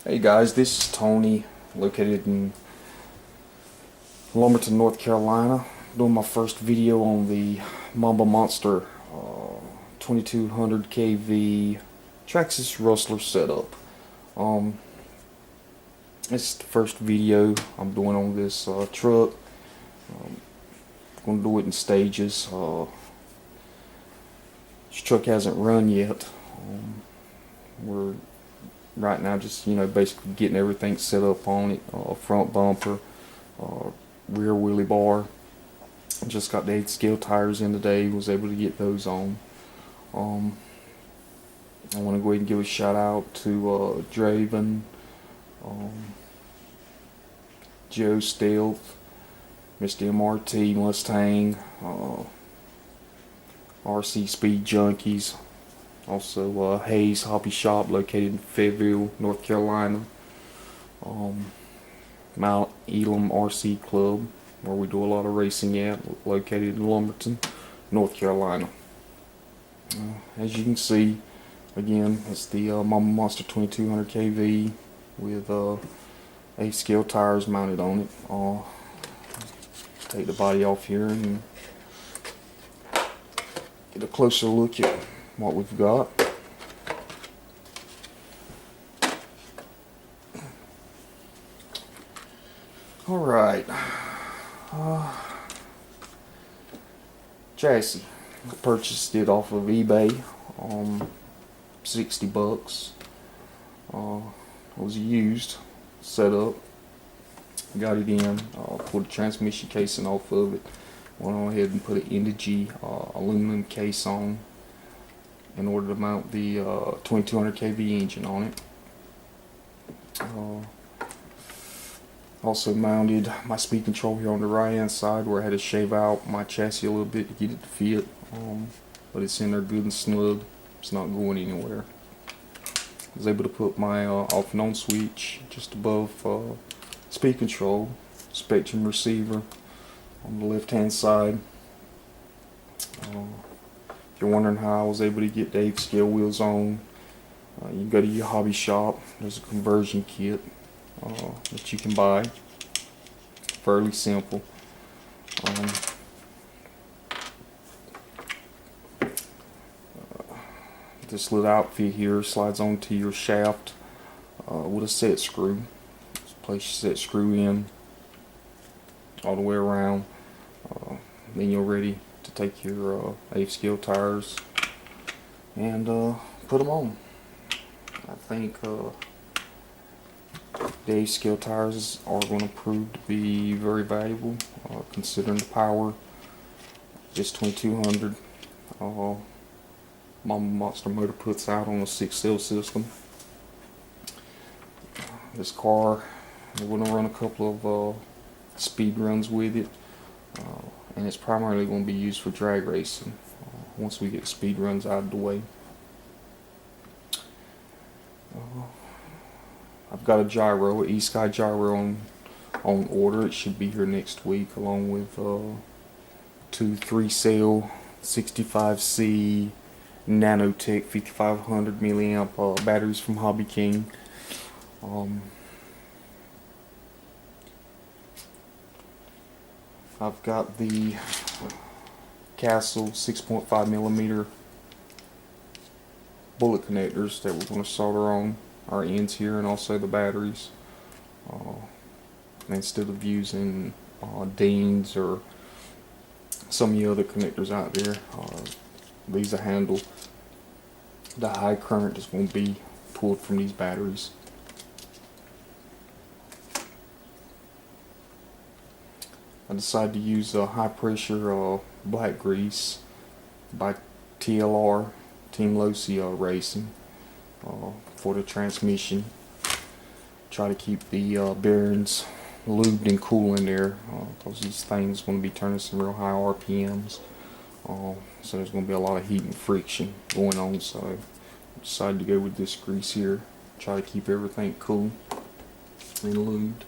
Hey guys, this is Tony, located in Lumberton, North Carolina, doing my first video on the Momba Monster 2200 kV Traxxas Rustler setup. It's the first video I'm doing on this truck. Going to do it in stages. This truck hasn't run yet. We're right now just basically getting everything set up on it. Front bumper, rear wheelie bar. Just got the 8 scale tires in today. Was able to get those on. I want to go ahead and give a shout out to Draven, Joe Stealth, Mr. MRT Mustang, RC Speed Junkies. Also Hayes Hobby Shop, located in Fayetteville, North Carolina. Mount Elam RC Club, where we do a lot of racing at, located in Lumberton, North Carolina. As you can see, again, it's the Momba Monster 2200 kV with 8 scale tires mounted on it. Take the body off here and get a closer look at what we've got. Alright, chassis. I purchased it off of eBay, 60 bucks. It was used, set up, got it in, put a transmission casing off of it, went on ahead and put an Indigy aluminum case on in order to mount the 2200 kV engine on it. Also mounted my speed control here on the right hand side, where I had to shave out my chassis a little bit to get it to fit, but it's in there good and snug. It's not going anywhere. I was able to put my off and on switch just above speed control, spectrum receiver on the left hand side. If you're wondering how I was able to get the 8 scale wheels on, you can go to your hobby shop. There's a conversion kit that you can buy. Fairly simple. This little outfit here slides onto your shaft with a set screw. Just place your set screw in all the way around. Then you're ready to take your 8 scale tires and put them on. I think the 8 scale tires are going to prove to be very valuable, considering the power. Just 2200 Momba Monster motor puts out on a 6-cell system. This car, we're going to run a couple of speed runs with it, and it's primarily going to be used for drag racing once we get speed runs out of the way. I've got a gyro, an E-Sky gyro on order. It should be here next week, along with 2 3-cell 65C Nanotech 5500 milliamp batteries from Hobby King. I've got the Castle 6.5 millimeter bullet connectors that we're going to solder on our ends here, and also the batteries. Instead of using Dean's or some of the other connectors out there, these will handle the high current that's going to be pulled from these batteries. I decided to use high pressure black grease by TLR, Team Losi Racing, for the transmission. Try to keep the bearings lubed and cool in there, because these things are going to be turning some real high RPMs. So there's going to be a lot of heat and friction going on, so I decided to go with this grease here. Try to keep everything cool and lubed.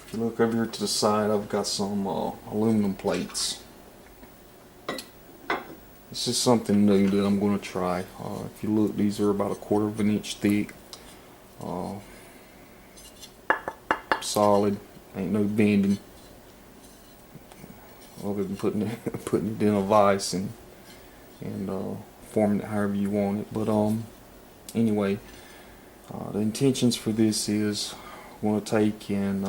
If you look over here to the side, I've got some aluminum plates. It's just something new that I'm going to try. If you look, these are about 1/4 of an inch thick. Uh, Solid, ain't no bending other than putting it putting it in a vise and forming it however you want it. But anyway, the intentions for this is we're going to take and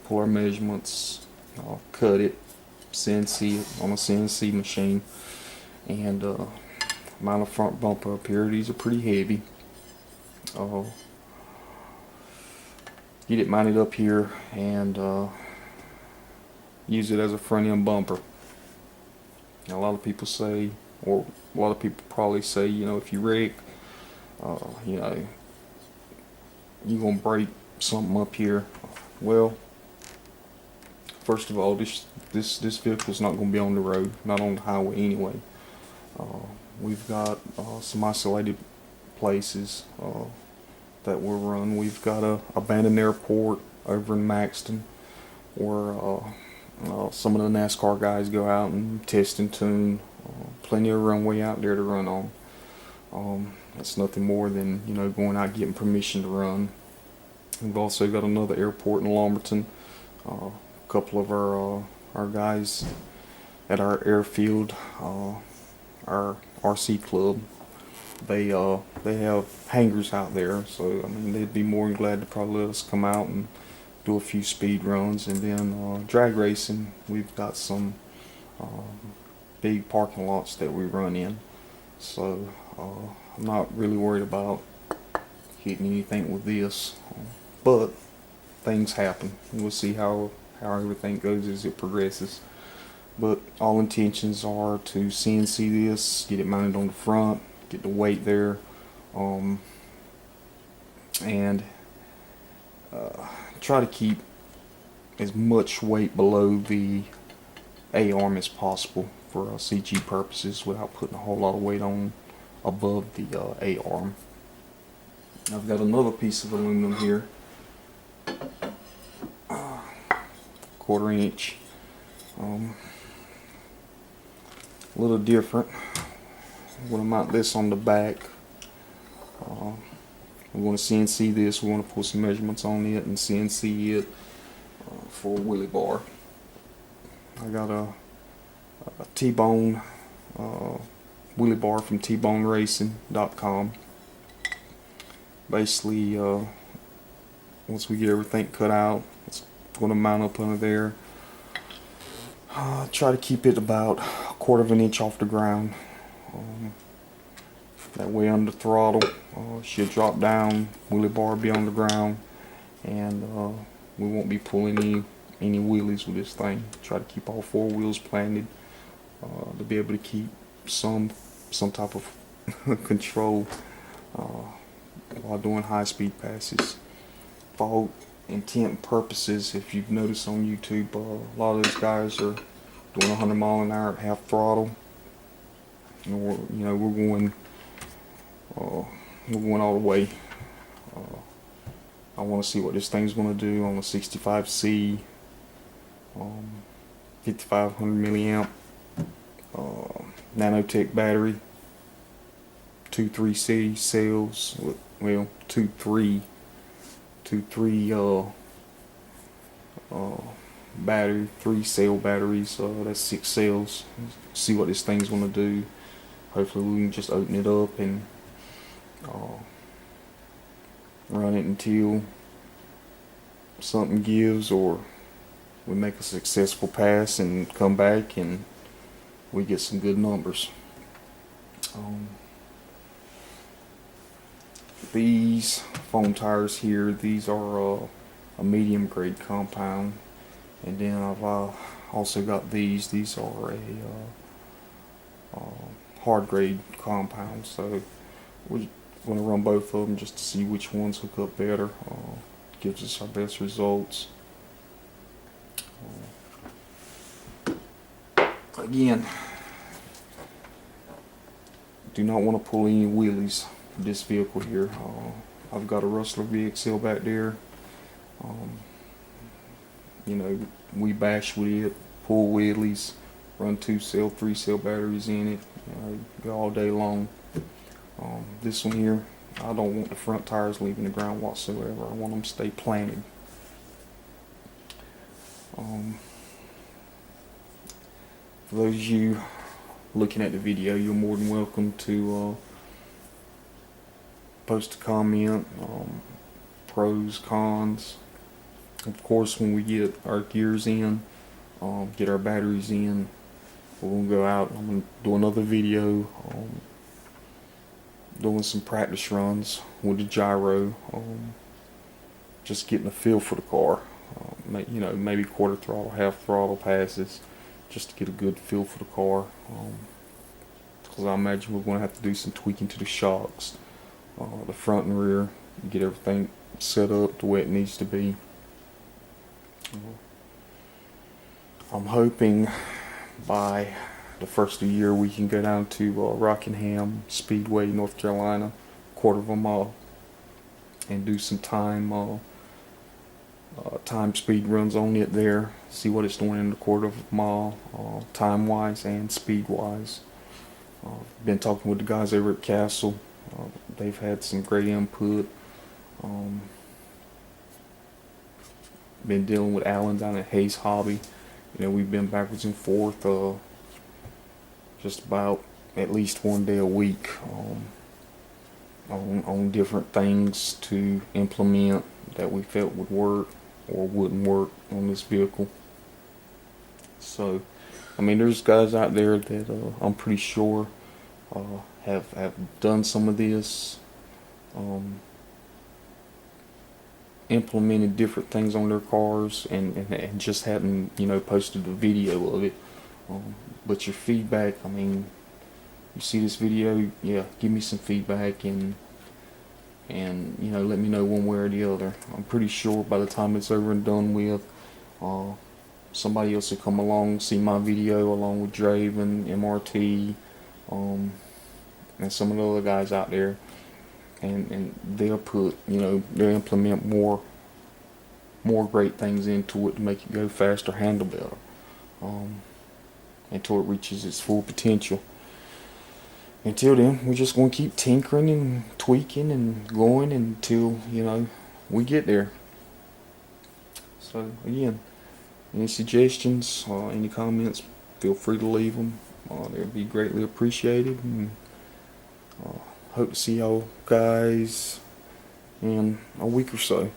pull our measurements, cut it, CNC it on a CNC machine, and mount a front bumper up here. These are pretty heavy. Get it mounted up here and use it as a front end bumper. Now, a lot of people say, or a lot of people probably say, you know, if you wreck, you know, you're gonna break something up here. Well, first of all, this vehicle's not gonna be on the road, not on the highway anyway. We've got some isolated places that we'll run. We've got a abandoned airport over in Maxton, where some of the NASCAR guys go out and test and tune. Plenty of runway out there to run on. It's nothing more than, you know, going out getting permission to run. We've also got another airport in Lumberton. A couple of our guys at our airfield, our RC club, they have hangars out there, so I mean they'd be more than glad to probably let us come out and do a few speed runs. And then drag racing, we've got some big parking lots that we run in, so I'm not really worried about hitting anything with this, but things happen. We'll see how everything goes as it progresses. But all intentions are to CNC this, get it mounted on the front, get the weight there, and try to keep as much weight below the A-arm as possible for CG purposes without putting a whole lot of weight on above the A-arm. I've got another piece of aluminum here, 1/4 inch, a little different. I'm going to mount this on the back. We're going to CNC this. We're going to pull some measurements on it and CNC it for a wheelie bar. I got a T-bone wheelie bar from tboneracing.com. Basically, once we get everything cut out, it's going to mount up under there. Try to keep it about 1/4 of an inch off the ground. That way under throttle, should drop down, wheelie bar be on the ground, and we won't be pulling any wheelies with this thing. Try to keep all 4 wheels planted to be able to keep some type of control while doing high speed passes. For all intent and purposes, if you've noticed on YouTube, a lot of those guys are doing 100 mile an hour at half throttle. Or, you know, we're going all the way. I want to see what this thing's going to do on a 65C, 5500 milliamp nanotech battery, 2.3C cells. Well, 2.3 battery, 3 cell batteries. That's 6 cells. See what this thing's going to do. Hopefully we can just open it up and run it until something gives, or we make a successful pass and come back and we get some good numbers. These foam tires here, these are a medium grade compound, and then I've also got these are a hard grade compound, so we're going to run both of them just to see which ones hook up better. Gives us our best results. Again, do not want to pull any wheelies with this vehicle here. I've got a Rustler VXL back there. You know, we bash with it, pull wheelies, run 2-cell, 3-cell batteries in it. Go all day long. This one here, I don't want the front tires leaving the ground whatsoever. I want them to stay planted. For those of you looking at the video, you're more than welcome to post a comment, pros, cons. Of course, when we get our gears in, get our batteries in, we're going to go out. I'm going to do another video doing some practice runs with the gyro, just getting a feel for the car. Maybe quarter throttle, half throttle passes, just to get a good feel for the car. Because I imagine we're going to have to do some tweaking to the shocks, the front and rear, get everything set up the way it needs to be. I'm hoping by the first of the year we can go down to Rockingham Speedway, North Carolina, quarter of a mile, and do some time speed runs on it there, see what it's doing in the quarter of a mile, time wise and speed wise. Been talking with the guys over at Castle. They've had some great input. Been dealing with Alan down at Hayes Hobby. We've been backwards and forth just about at least one day a week on different things to implement that we felt would work or wouldn't work on this vehicle. So, there's guys out there that I'm pretty sure have done some of this, implemented different things on their cars, and just hadn't posted a video of it. But your feedback, you see this video, yeah, give me some feedback and let me know one way or the other. I'm pretty sure by the time it's over and done with, somebody else will come along, see my video along with Draven, MRT, and some of the other guys out there, and they'll put, they'll implement more great things into it to make it go faster, handle better, until it reaches its full potential. Until then, we're just going to keep tinkering and tweaking and going until, we get there. So, again, any suggestions, any comments, feel free to leave them. They'll be greatly appreciated. And hope to see y'all guys in a week or so.